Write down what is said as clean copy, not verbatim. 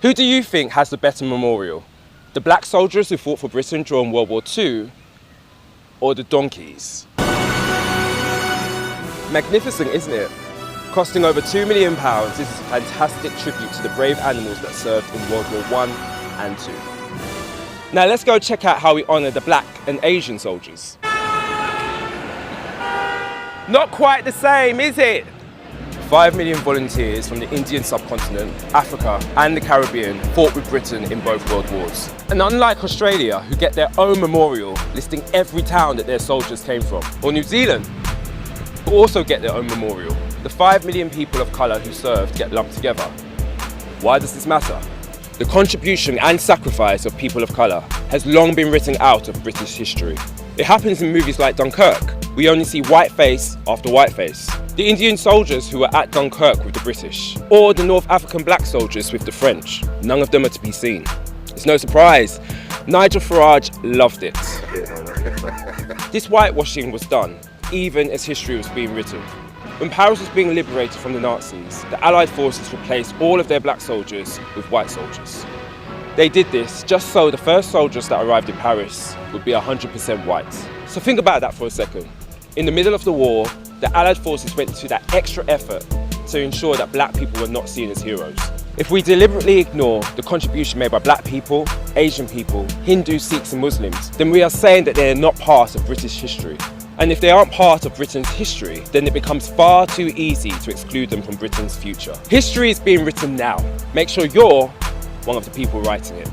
Who do you think has the better memorial? The black soldiers who fought for Britain during World War II, or the donkeys? Magnificent, isn't it? Costing over £2 million, this is a fantastic tribute to the brave animals that served in World War I and II. Now let's go check out how we honour the black and Asian soldiers. Not quite the same, is it? 5 million volunteers from the Indian subcontinent, Africa and the Caribbean fought with Britain in both World Wars. And unlike Australia, who get their own memorial listing every town that their soldiers came from, or New Zealand, who also get their own memorial, the 5 million people of colour who served get lumped together. Why does this matter? The contribution and sacrifice of people of colour has long been written out of British history. It happens in movies like Dunkirk. We only see white face after white face. The Indian soldiers who were at Dunkirk with the British, or the North African black soldiers with the French, none of them are to be seen. It's no surprise, Nigel Farage loved it. This whitewashing was done, even as history was being written. When Paris was being liberated from the Nazis, the Allied forces replaced all of their black soldiers with white soldiers. They did this just so the first soldiers that arrived in Paris would be 100% white. So think about that for a second. In the middle of the war, the Allied forces went to that extra effort to ensure that black people were not seen as heroes. If we deliberately ignore the contribution made by black people, Asian people, Hindus, Sikhs and Muslims, then we are saying that they are not part of British history. And if they aren't part of Britain's history, then it becomes far too easy to exclude them from Britain's future. History is being written now. Make sure you're one of the people writing it.